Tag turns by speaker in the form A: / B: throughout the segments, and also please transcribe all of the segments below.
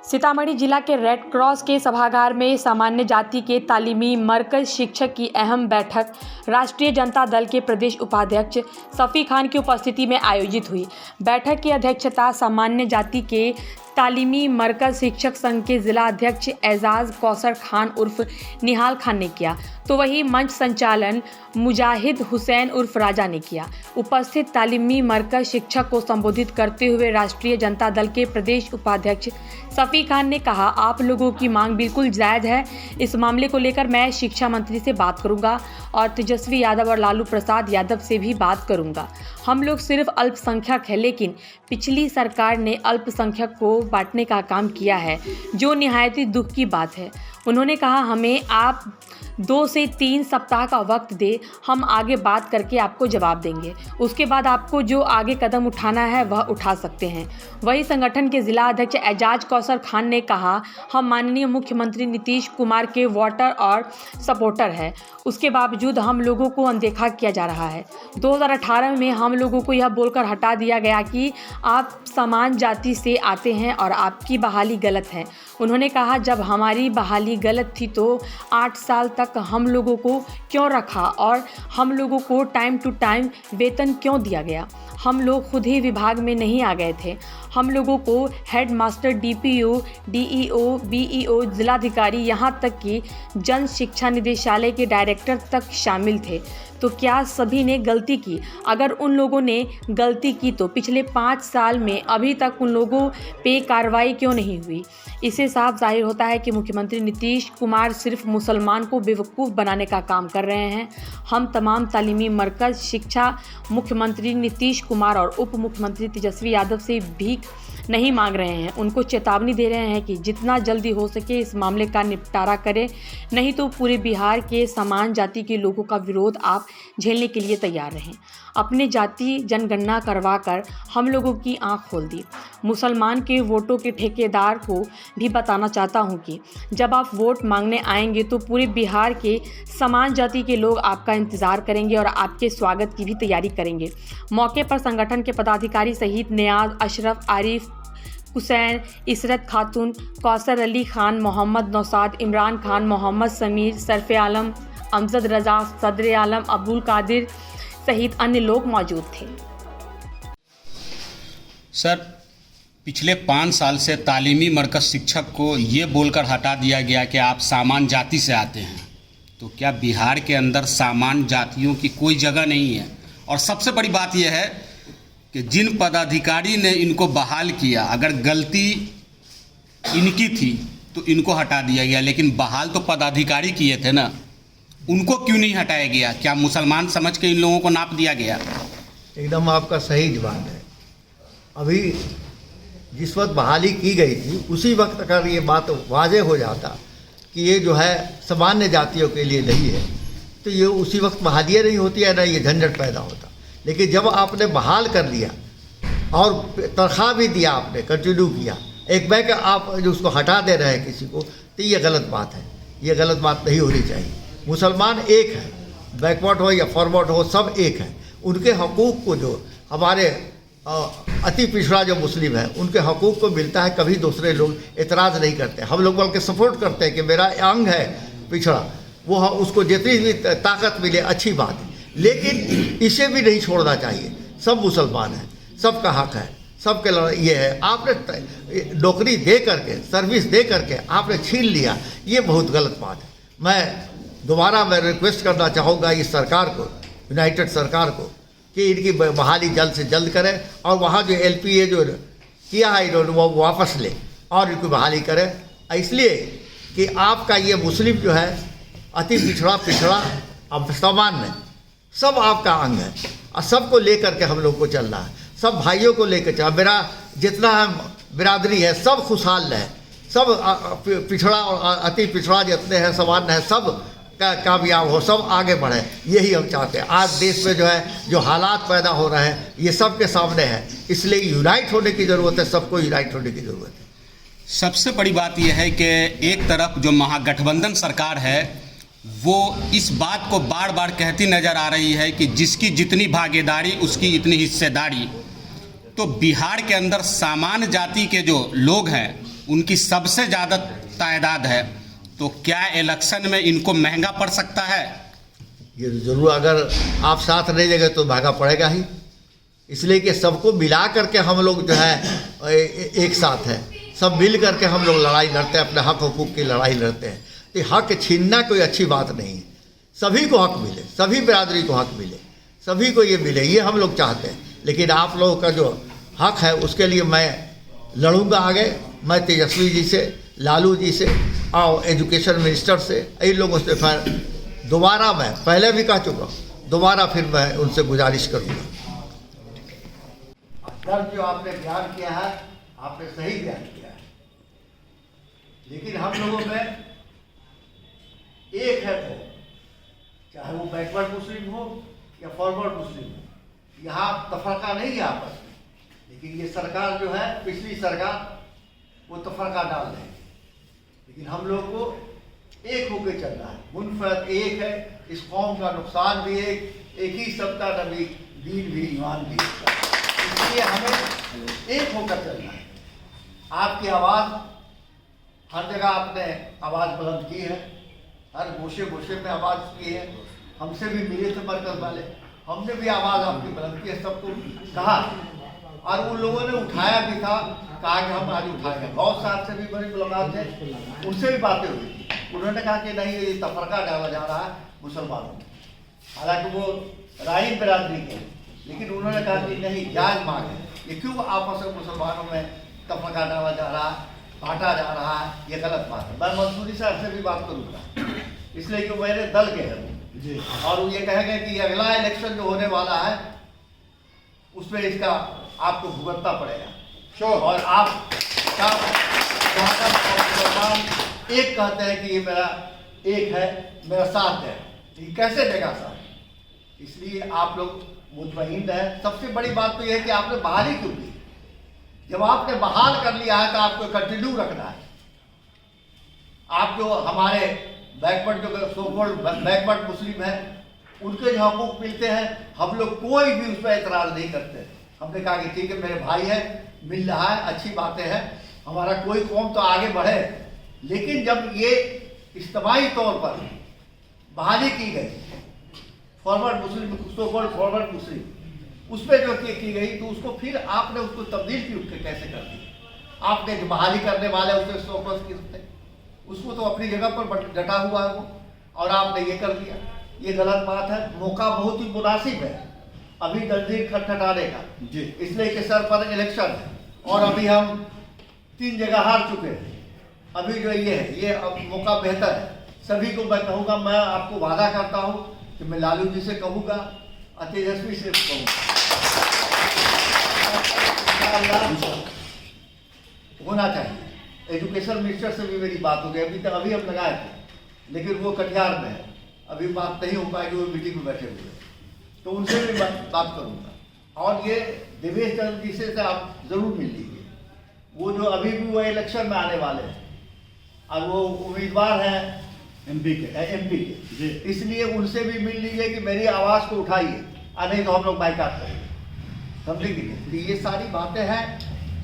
A: सीतामढ़ी जिला के red cross के सभागार में सामान्य जाति के तालीमी मरकज शिक्षक की अहम बैठक राष्ट्रीय जनता दल के प्रदेश उपाध्यक्ष शफी खान की उपस्थिति में आयोजित हुई। बैठक की अध्यक्षता सामान्य जाति के तालीमी मरकज शिक्षक संघ के जिला अध्यक्ष एजाज कौसर खान उर्फ निहाल खान ने किया, तो वही मंच संचालन मुजाहिद हुसैन उर्फ राजा ने किया। उपस्थित तालीमी मरकज शिक्षक को संबोधित करते हुए राष्ट्रीय जनता दल के प्रदेश उपाध्यक्ष शफी खान ने कहा, आप लोगों की मांग बिल्कुल जायज़ है। इस मामले को लेकर मैं शिक्षा मंत्री से बात करूंगा और तेजस्वी यादव और लालू प्रसाद यादव से भी बात करूंगा। हम लोग सिर्फ अल्पसंख्यक है, लेकिन पिछली सरकार ने अल्पसंख्यक को बांटने का काम किया है, जो निहायत ही दुख की बात है। उन्होंने कहा, हमें आप 2 से 3 सप्ताह का वक्त दे, हम आगे बात करके आपको जवाब देंगे। उसके बाद आपको जो आगे कदम उठाना है वह उठा सकते हैं। वही संगठन के जिला अध्यक्ष एजाज कौसर खान ने कहा, हम माननीय मुख्यमंत्री नीतीश कुमार के वोटर और सपोर्टर हैं, उसके बावजूद हम लोगों को अनदेखा किया जा रहा है। 2018 में हम लोगों को यह बोलकर हटा दिया गया कि आप समान जाति से आते हैं और आपकी बहाली गलत है। उन्होंने कहा, जब हमारी बहाली गलत थी तो 8 साल तक हम लोगों को क्यों रखा और हम लोगों को टाइम टू टाइम वेतन क्यों दिया गया? हम लोग खुद ही विभाग में नहीं आ गए थे। हम लोगों को head master, DPO, DEO, BEO, जिलाधिकारी, यहाँ तक कि जन शिक्षा निदेशालय के डायरेक्टर तक शामिल थे। तो क्या सभी ने गलती की? अगर उन लोगों ने गलती की तो पिछले 5 साल में अभी तक उन लोगों पे कार्रवाई क्यों नहीं हुई? इससे साफ जाहिर होता है कि मुख्यमंत्री नीतीश कुमार सिर्फ मुसलमान को बेवकूफ़ बनाने का काम कर रहे हैं। हम तमाम तालीमी मरकज़ शिक्षा मुख्यमंत्री नीतीश कुमार और उप मुख्यमंत्री तेजस्वी यादव से भीख नहीं मांग रहे हैं, उनको चेतावनी दे रहे हैं कि जितना जल्दी हो सके इस मामले का निपटारा करें, नहीं तो पूरे बिहार के समान जाति के लोगों का विरोध आप झेलने के लिए तैयार रहें। अपने जाति जनगणना करवा कर हम लोगों की आंख खोल दी। मुसलमान के वोटों के ठेकेदार को भी बताना चाहता हूं कि जब आप वोट मांगने आएंगे तो पूरे बिहार के समान जाति के लोग आपका इंतज़ार करेंगे और आपके स्वागत की भी तैयारी करेंगे। मौके पर संगठन के पदाधिकारी सहित नियाज, अशरफ, आरिफ, हुसैन, इशरत खातून, कौसर अली खान, मोहम्मद नौसाद, इमरान खान, मोहम्मद समीर, सरफ़े आलम, अमजद रजा, सदर आलम, अब्दुल कादिर सहित अन्य लोग मौजूद थे।
B: सर, पिछले 5 साल से तालीमी मरकज़ शिक्षक को ये बोलकर हटा दिया गया कि आप सामान्य जाति से आते हैं, तो क्या बिहार के अंदर सामान्य जातियों की कोई जगह नहीं है? और सबसे बड़ी बात यह है कि जिन पदाधिकारी ने इनको बहाल किया, अगर गलती इनकी थी तो इनको हटा दिया गया, लेकिन बहाल तो पदाधिकारी किए थे ना, उनको क्यों नहीं हटाया गया? क्या मुसलमान समझ के इन लोगों को नाप दिया गया?
C: एकदम आपका सही जवाब है। अभी जिस वक्त बहाली की गई थी उसी वक्त अगर ये बात वाज़ेह हो जाता कि ये जो है सामान्य जातियों के लिए नहीं है, तो ये उसी वक्त बहालियाँ नहीं होती है, ना ये झंझट पैदा होता। लेकिन जब आपने बहाल कर लिया और तनख्वाह भी दिया, आपने कंटिन्यू किया, एक बैग आप जो उसको हटा दे रहे हैं किसी को, तो ये गलत बात है। ये गलत बात नहीं होनी चाहिए। मुसलमान एक है, बैकवर्ड हो या फॉरवर्ड हो, सब एक है। उनके हकूक़ को, जो हमारे अति पिछड़ा जो मुस्लिम है, उनके हकूक़ को मिलता है, कभी दूसरे लोग एतराज़ नहीं करते। हम लोग बल्कि सपोर्ट करते हैं कि मेरा अंग है पिछड़ा, वो उसको जितनी भी ताकत मिले अच्छी बात है, लेकिन इसे भी नहीं छोड़ना चाहिए। सब मुसलमान हैं, सबका हक है, सबके ये है। आपने नौकरी दे करके, सर्विस दे करके आपने छीन लिया, ये बहुत गलत बात है। मैं दोबारा रिक्वेस्ट करना चाहूँगा इस सरकार को, यूनाइटेड सरकार को, कि इनकी बहाली जल्द से जल्द करें और वहाँ जो LPA जो किया है इन्होंने वो वापस ले और इनकी बहाली करें, इसलिए कि आपका ये मुस्लिम जो है अति पिछड़ा अब सामान्य सब आपका अंग है और सबको लेकर के हम लोग को चलना है। सब भाइयों को लेकर चल, मेरा जितना बिरादरी है सब खुशहाल रहे, सब पिछड़ा और अति पिछड़ा जितने हैं सामान्य है सब कामयाब हो, सब आगे बढ़े, यही हम चाहते हैं। आज देश में जो है जो हालात पैदा हो रहे हैं ये सब के सामने है, इसलिए यूनाइट होने की ज़रूरत है, सबको यूनाइट होने की ज़रूरत है।
B: सबसे बड़ी बात यह है कि एक तरफ जो महागठबंधन सरकार है वो इस बात को बार बार कहती नज़र आ रही है कि जिसकी जितनी भागीदारी उसकी इतनी हिस्सेदारी। तो बिहार के अंदर सामान्य जाति के जो लोग हैं उनकी सबसे ज़्यादा तादाद है, तो क्या इलेक्शन में इनको महंगा पड़ सकता है?
C: ये ज़रूर, अगर आप साथ नहीं देंगे तो महंगा पड़ेगा ही। इसलिए कि सबको मिला करके हम लोग जो है एक साथ है, सब मिल करके हम लोग लड़ाई लड़ते हैं, अपने हक हुकूक की लड़ाई लड़ते हैं। तो हक छीनना कोई अच्छी बात नहीं है। सभी को हक मिले, सभी बिरादरी को हक मिले, सभी को ये मिले, ये हम लोग चाहते हैं। लेकिन आप लोगों का जो हक है उसके लिए मैं लड़ूंगा आगे। मैं तेजस्वी जी से, लालू जी से और एजुकेशन मिनिस्टर से, इन लोगों से फिर दोबारा, मैं पहले भी कह चुका हूँ, दोबारा फिर मैं उनसे गुजारिश करूँगा। दर्द जो आपने बयान किया है, आपने सही बयान किया है, लेकिन हम लोगों में एक है वो, चाहे वो बैकवर्ड मुस्लिम हो या फॉरवर्ड मुस्लिम हो, यहाँ तफरका नहीं है आपस में। लेकिन ये सरकार जो है, पिछली सरकार, वो तफरका डाल रही है। लेकिन हम लोग को एक होकर चलना है, मुनफरद एक है, इस कौम का नुकसान भी एक ही सबका नबी, दीन भी, ईमान भी। इसलिए हमें एक होकर चलना है। आपकी आवाज़ हर जगह आपने आवाज़ बुलंद की है, हर गोशे गोशे में आवाज़ की है। हमसे भी मिले थे मरकज़ वाले, हमने भी आवाज़ आपकी बुलंद की है, सबको कहा, और उन लोगों ने उठाया भी था, कहा कि हम आज उठाएंगे। गौस साहब से भी बड़ी मुलाकात है, उनसे भी बातें हुई। उन्होंने कहा कि नहीं, ये तफरका डाला जा रहा है मुसलमानों में। हालांकि वो राही बिरादरी के, लेकिन उन्होंने कहा कि नहीं, जायज़ मांग है, ये क्यों आपस में मुसलमानों में तफरका डाला जा रहा है, बांटा जा रहा है, ये गलत बात है। मैं मंसूरी साहब से भी बात करूँगा, इसलिए कि मेरे दल के हैं जी, और वो ये कहेंगे कि अगला इलेक्शन जो होने वाला है उसमें इसका आपको भुगतना पड़ेगा। और आप एक कहते हैं कि ये मेरा एक है, मेरा साथ है, ये कैसे देगा साथ? इसलिए आप लोग मुतमईन हैं। सबसे बड़ी बात तो यह है कि आपने बहाली क्यों की? जब आपने बहाल कर लिया है तो आपको कंटिन्यू रखना है। आप जो हमारे बैकवर्ड, जो सोकॉल्ड बैकवर्ड मुस्लिम है, उनके जो हकूक मिलते हैं, हम लोग कोई भी उस पर एतराज़ नहीं करते। हमने कहा कि ठीक है, मेरे भाई है, मिल रहा है, अच्छी बातें हैं, हमारा कोई कौम तो आगे बढ़े। लेकिन जब ये इज्तिमाई तौर पर बहाली की गई, फॉरवर्ड मुस्लिम, सोकॉल्ड फॉरवर्ड मुस्लिम, उस पर जो की गई, तो उसको फिर आपने उसको तब्दील की उठ कैसे कर दी? आपने जो बहाली करने वाले उसे फोकस किए, उसको तो अपनी जगह पर डटा हुआ है वो, और आपने ये कर दिया। ये गलत बात है। मौका बहुत ही मुनासिब है अभी जंजीर खटखटाने का, इसलिए कि सर पर इलेक्शन है और अभी हम 3 जगह हार चुके हैं। अभी जो ये है, ये अब मौका बेहतर है। सभी को मैं कहूँगा, मैं आपको वादा करता हूँ कि मैं लालू जी से कहूँगा, तेजस्वी से कहूँगा, होना चाहिए। एजुकेशन मिनिस्टर से भी मेरी बात हो गई, अभी हम लगाए थे, लेकिन वो कटिहार में है, अभी बात नहीं हो पाएगी, वो मीटिंग में बैठे हुए, तो उनसे भी बात करूँगा। और ये देवेश चंद्र जी से आप ज़रूर मिल लीजिए, वो जो अभी भी वो इलेक्शन में आने वाले हैं और वो उम्मीदवार हैं एमपी के, इसलिए उनसे भी मिल लीजिए कि मेरी आवाज़ को उठाइए, और नहीं तो हम लोग बाइकाट करेंगे, समझेंगे। तो ये सारी बातें हैं।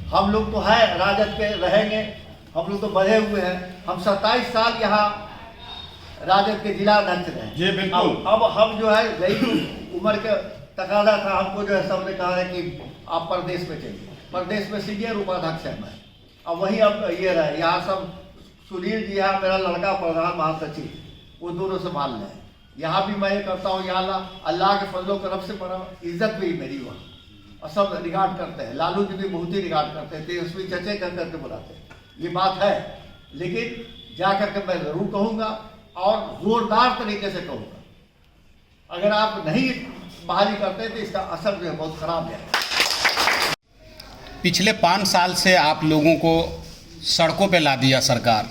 C: हम लोग तो है राजद के रहेंगे, हम लोग तो बढ़े हुए हैं। हम 27 साल यहाँ राजद के जिला अध्यक्ष रहे जी, बिल्कुल। अब हम जो है यही उम्र के तकाजा था, हमको जो है सबने कहा है कि आप प्रदेश में चलिए। प्रदेश में सीनियर उपाध्यक्ष है मैं, अब वही अब ये रहे। यहाँ सब सुनील जी है, मेरा लड़का प्रधान महासचिव, वो दोनों संभाल रहे हैं। यहाँ भी मैं ये करता हूँ, यहाँ अल्लाह के फजलो करम से बड़ा इज्जत भी मेरी वहाँ, और सब रिगार्ड करते हैं। लालू जी भी बहुत ही रिगार्ड करते हैं, तेजस्वी चचे कर करके बुलाते हैं, ये बात है। लेकिन जा करके मैं ज़रूर कहूँगा और ज़ोरदार तरीके से कहूँगा। अगर आप नहीं बहाली करते तो इसका असर जो है बहुत ख़राब है।
B: पिछले 5 साल से आप लोगों को सड़कों पे ला दिया सरकार,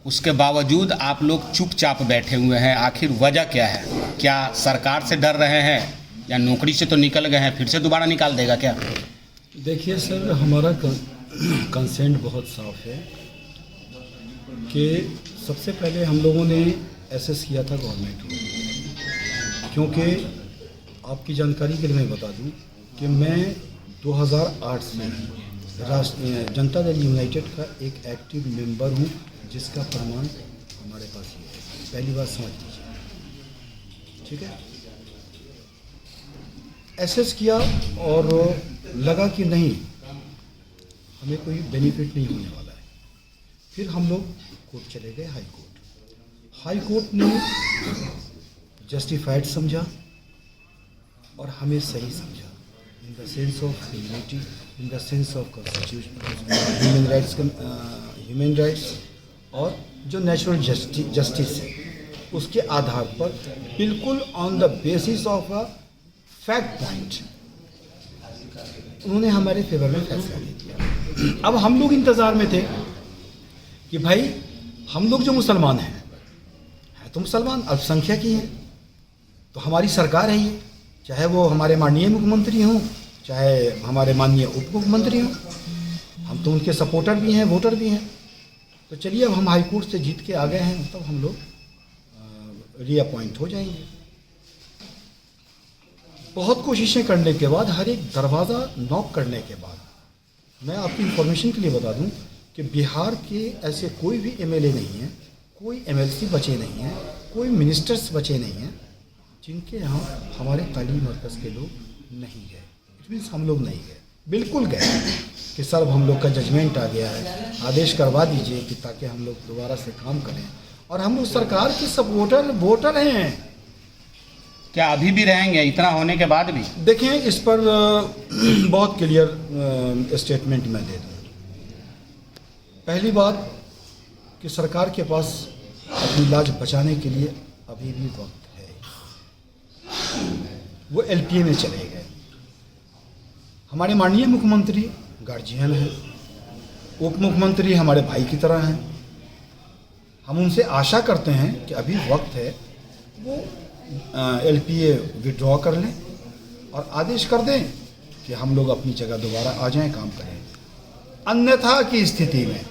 B: उसके बावजूद आप लोग चुपचाप बैठे हुए हैं। आखिर वजह क्या है? क्या सरकार से डर रहे हैं, या नौकरी से तो निकल गए हैं, फिर से दोबारा निकाल देगा क्या?
D: देखिए सर, हमारा कंसेंट बहुत साफ है कि सबसे पहले हम लोगों ने एसेस किया था गवर्नमेंट को, क्योंकि आपकी जानकारी के लिए मैं बता दूं कि मैं 2008 से जनता दल यूनाइटेड का एक एक्टिव मेंबर हूँ, जिसका प्रमाण हमारे पास ये है। पहली बात समझ लीजिए, ठीक है। एसेस किया और लगा कि नहीं, हमें कोई बेनिफिट नहीं होने वाला है। फिर हम लोग कोर्ट चले गए, हाई कोर्ट ने जस्टिफाइड समझा और हमें सही समझा, in the sense of humanity, in the sense of constitution, human rights और जो नेचुरल जस्टिस है, उसके आधार पर बिल्कुल on the basis of a fact point उन्होंने हमारे फेवर में फैसला दे दिया। अब हम लोग इंतज़ार में थे कि भाई हम लोग जो मुसलमान हैं तो मुसलमान अल्पसंख्यक ही हैं, तो हमारी सरकार है ये, चाहे वो हमारे माननीय मुख्यमंत्री हों, चाहे हमारे माननीय उप मुख्यमंत्री हों, हम तो उनके सपोर्टर भी हैं, वोटर भी हैं। तो चलिए, अब हम हाई कोर्ट से जीत के आ गए हैं, तब हम लोग रीअपॉइंट हो जाएंगे। बहुत कोशिशें करने के बाद, हर एक दरवाज़ा नॉक करने के बाद, मैं आपकी इंफॉर्मेशन के लिए बता दूं कि बिहार के ऐसे कोई भी एमएलए नहीं है, कोई एमएलसी बचे नहीं हैं, कोई मिनिस्टर्स बचे नहीं हैं जिनके यहाँ हमारे तालीम मरकज़ के लोग नहीं गए। इट मीन्स हम लोग नहीं गए, बिल्कुल गए कि सर हम लोग का जजमेंट आ गया है, आदेश करवा दीजिए कि ताकि हम लोग दोबारा से काम करें, और हम लोग सरकार के सपोर्टर वोटर हैं।
B: क्या अभी भी रहेंगे इतना होने के बाद भी?
D: देखें, इस पर बहुत क्लियर स्टेटमेंट मैं दे दूँ। पहली बात कि सरकार के पास अपनी लाज बचाने के लिए अभी भी वक्त है। वो एलपीए में चले गए। हमारे माननीय मुख्यमंत्री गार्जियन हैं, उप मुख्यमंत्री हमारे भाई की तरह हैं। हम उनसे आशा करते हैं कि अभी वक्त है, वो एलपीए विड्रॉ कर लें और आदेश कर दें कि हम लोग अपनी जगह दोबारा आ जाएं, काम करें। अन्यथा की स्थिति में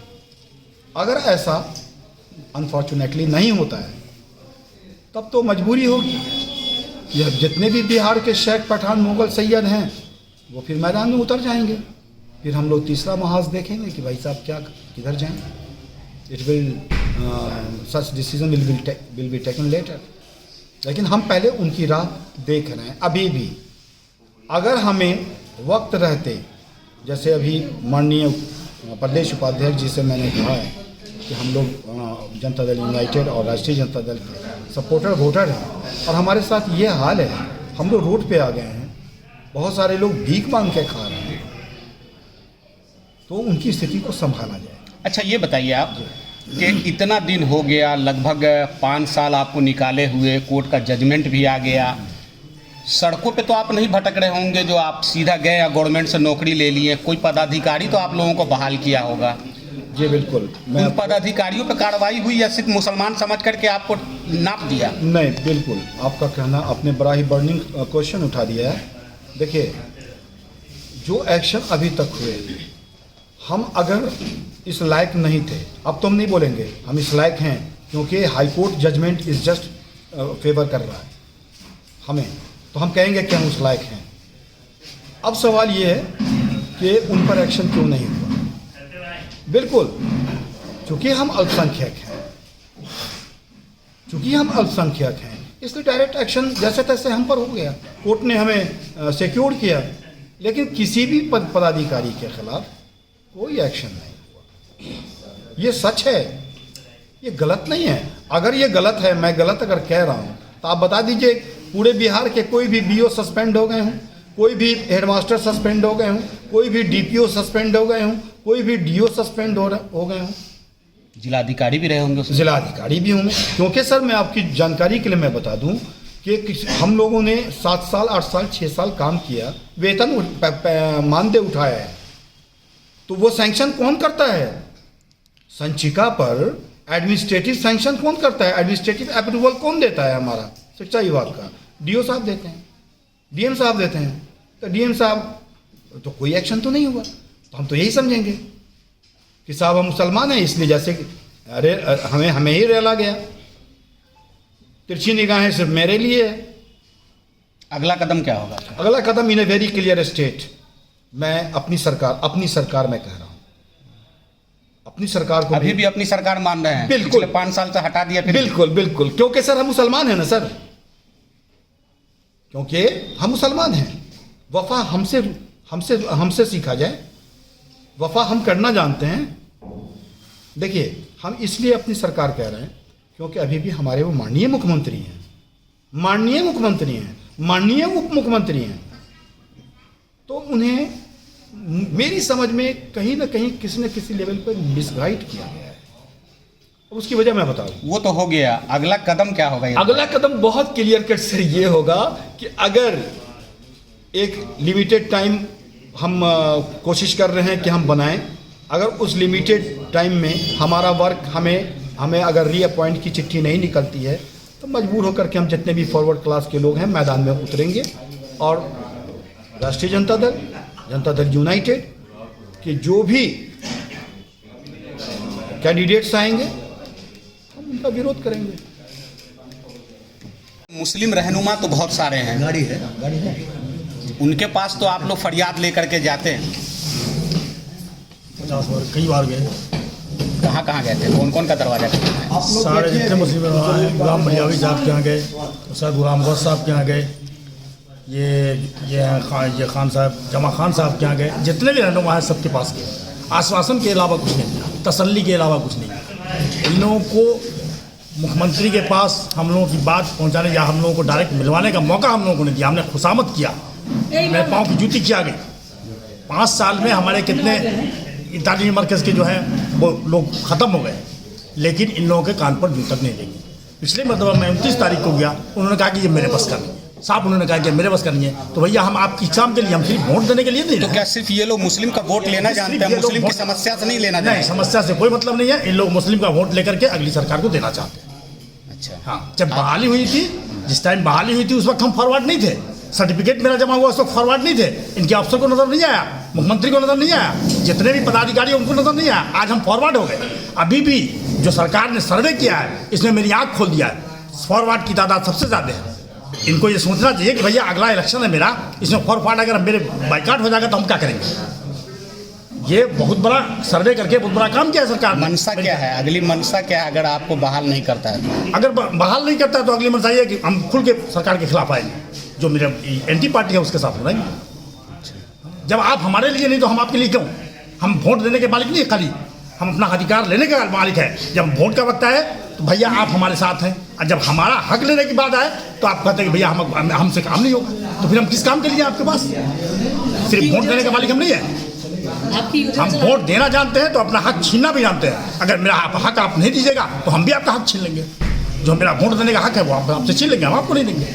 D: अगर ऐसा अनफॉर्चुनेटली नहीं होता है, तब तो मजबूरी होगी। यह जितने भी बिहार के शेख, पठान, मुगल, सैयद हैं, वो फिर मैदान में उतर जाएंगे। फिर हम लोग तीसरा महाज देखेंगे कि भाई साहब क्या किधर जाएं। It will such decision will be taken later. लेकिन हम पहले उनकी राह देख रहे हैं। अभी भी अगर हमें वक्त रहते, जैसे अभी माननीय प्रदेश उपाध्यक्ष जी से मैंने कहा है कि हम लोग जनता दल यूनाइटेड और राष्ट्रीय जनता दल के सपोर्टर वोटर हैं, और हमारे साथ ये हाल है, हम लोग रोड पे आ गए हैं, बहुत सारे लोग भीख मांग के खा रहे हैं, तो उनकी स्थिति को संभाला जाए।
B: अच्छा, ये बताइए आप कि इतना दिन हो गया, लगभग 5 साल आपको निकाले हुए, कोर्ट का जजमेंट भी आ गया, सड़कों पे तो आप नहीं भटक रहे होंगे जो आप सीधा गए या गवर्नमेंट से नौकरी ले लिए? कोई पदाधिकारी तो आप लोगों को बहाल किया होगा?
D: जी बिल्कुल।
B: उन पदाधिकारियों पे कार्रवाई हुई या सिर्फ मुसलमान समझ करके आपको नाप दिया?
D: नहीं, बिल्कुल आपका कहना, आपने बड़ा ही बर्निंग क्वेश्चन उठा दिया है। देखिए, जो एक्शन अभी तक हुए, हम अगर इस लायक नहीं थे, अब तो हम नहीं बोलेंगे हम इस लायक हैं, क्योंकि high court judgement is just favour कर रहा है हमें, तो हम कहेंगे कि हम उस लायक हैं। अब सवाल ये है कि उन पर एक्शन क्यों नहीं हुआ। बिल्कुल, चूँकि हम अल्पसंख्यक हैं, इसलिए डायरेक्ट एक्शन जैसे तैसे हम पर हो गया, कोर्ट ने हमें सिक्योर किया, लेकिन किसी भी पदाधिकारी के खिलाफ कोई एक्शन नहीं हुआ। ये सच है, ये गलत नहीं है। अगर ये गलत है, मैं गलत अगर कह रहा हूँ, तो आप बता दीजिए पूरे बिहार के कोई भी बीओ सस्पेंड हो गए हों, कोई भी हेडमास्टर सस्पेंड हो गए हों, कोई भी डीपीओ सस्पेंड हो गए हों, कोई भी डीओ सस्पेंड हो गए हों,
B: जिलाधिकारी भी रहे होंगे उसमें? जिलाधिकारी
D: भी होंगे। क्योंकि सर, मैं आपकी जानकारी के लिए मैं बता दूं कि हम लोगों ने 7 साल, 8 साल, 6 साल काम किया, वेतन मानदेय उठाया है, तो वो सैंक्शन कौन करता है? संचिका पर एडमिनिस्ट्रेटिव सैंक्शन कौन करता है? एडमिनिस्ट्रेटिव अप्रूवल कौन देता है? हमारा शिक्षा विभाग का डीओ साहब देते हैं, डीएम साहब देते हैं। तो डीएम साहब तो कोई एक्शन तो नहीं हुआ, तो हम तो यही समझेंगे कि साहब हम मुसलमान हैं, इसलिए जैसे अरे हमें ही रेला गया। तिरछी निगाहें सिर्फ मेरे लिए है।
B: अगला कदम क्या होगा?
D: अगला कदम इन ए वेरी क्लियर स्टेट,
E: मैं अपनी सरकार में कह रहा हूँ, अपनी सरकार को
B: अभी भी अपनी सरकार मान रहे हैं?
E: बिल्कुल।
B: पिछले 5 साल से हटा दिया फिर?
E: बिल्कुल बिल्कुल, क्योंकि सर हम मुसलमान हैं ना सर, क्योंकि हम मुसलमान हैं। वफा हमसे सीखा जाए, वफा हम करना जानते हैं। देखिए, हम इसलिए अपनी सरकार कह रहे हैं क्योंकि अभी भी हमारे वो माननीय मुख्यमंत्री हैं, माननीय उप मुख्यमंत्री हैं, तो उन्हें मेरी समझ में कहीं ना कहीं किसी न किसी लेवल पर मिसगाइड किया गया है। अब उसकी वजह मैं बताऊं।
B: वो तो हो गया, अगला कदम क्या होगा?
E: अगला कदम बहुत क्लियर कट से ये होगा कि अगर एक लिमिटेड टाइम हम कोशिश कर रहे हैं कि हम बनाएं, अगर उस लिमिटेड टाइम में हमारा वर्क हमें अगर रीअपॉइंट की चिट्ठी नहीं निकलती है तो मजबूर होकर के हम जितने भी फॉरवर्ड क्लास के लोग हैं मैदान में उतरेंगे और राष्ट्रीय जनता दल यूनाइटेड के जो भी कैंडिडेट्स आएंगे हम उनका विरोध करेंगे।
B: मुस्लिम रहनुमा तो बहुत सारे हैं,
C: गाड़ी है
B: उनके पास तो आप लोग फरियाद लेकर के जाते हैं?
F: 50 बार कई बार गए।
B: कहाँ गए थे? कौन कौन का दरवाजा खोला है?
F: सारे जितने मुस्लिम रहनुमा हैं, गुलाम मलियावी साहब के यहाँ गए, सर गुलाम गौस साहब के यहाँ गए, ये खान साहब, जमा खान साहब के यहाँ गए, जितने भी रहनुमा हैं सबके पास गए। आश्वासन के अलावा कुछ नहीं, तसल्ली के अलावा कुछ नहीं। इन लोगों को मुख्यमंत्री के पास हम लोगों की बात पहुंचाने या हम लोगों को डायरेक्ट मिलवाने का मौका हम लोगों को नहीं दिया। हमने खुशामद किया, मेरे पाँव की जूती किया गई। 5 साल में हमारे कितने तालीमी मरकज़ के जो हैं वो लोग ख़त्म हो गए, लेकिन इन लोगों के कान पर जू तक नहीं लगी। पिछले मरतबा मैं 29 तारीख को गया, उन्होंने कहा कि ये मेरे बस का नहीं है, साहब उन्होंने कहा कि मेरे बस का नहीं है। तो भैया हम आपकी एग्जाम के लिए, हम सिर्फ वोट देने के लिए नहीं।
B: तो क्या सिर्फ ये लोग मुस्लिम का वोट लेना जानते हैं, मुस्लिम की समस्या से नहीं लेना जानते?
F: नहीं, समस्या से कोई मतलब नहीं है। इन लोग मुस्लिम का वोट लेकर के अगली सरकार को देना चाहते हैं।
B: अच्छा,
F: हाँ, जब बहाली हुई थी, जिस टाइम बहाली हुई थी उस वक्त हम फॉरवर्ड नहीं थे, सर्टिफिकेट मेरा जमा हुआ उस वक्त फॉरवर्ड नहीं थे। इनके अफसर को नजर नहीं आया, मुख्यमंत्री को नजर नहीं आया, जितने भी पदाधिकारी उनको नजर नहीं आया। आज हम फॉरवर्ड हो गए। अभी भी जो सरकार ने सर्वे किया है इसने मेरी आंख खोल दिया है, फॉरवर्ड की तादाद सबसे ज़्यादा है। इनको ये सोचना चाहिए कि भैया अगला इलेक्शन है मेरा, इसमें फॉरवर्ड अगर मेरे बाइकाट हो जाएगा तो हम क्या करेंगे। ये बहुत बड़ा सर्वे करके बहुत बड़ा काम किया है सरकार ने।
B: मनसा क्या है, अगली मनसा क्या है अगर आपको बहाल नहीं करता है तो?
F: अगर बहाल नहीं करता है तो अगली मनसा ये है कि हम खुल के सरकार के खिलाफ आएंगे, जो मेरा एंटी पार्टी है उसके साथ लड़ेंगे। जब आप हमारे लिए नहीं तो हम आपके लिए क्यों? हम वोट देने के मालिक नहीं, खाली हम अपना अधिकार लेने का मालिक है। जब वोट का वक्त आए तो भैया आप हमारे साथ हैं, और जब हमारा हक लेने की बात आए तो आप कहते हैं कि भैया हमसे काम नहीं होगा। तो फिर हम किस काम के लिए आपके पास? सिर्फ वोट देने का मालिक हम नहीं है। हम वोट देना जानते हैं तो अपना हक छीनना भी जानते हैं। अगर मेरा हक आप नहीं दीजिएगा तो हम भी आपका हक छीन लेंगे। जो मेरा वोट देने का हक है वो आपसे छीन लेंगे, हम आपको नहीं देंगे।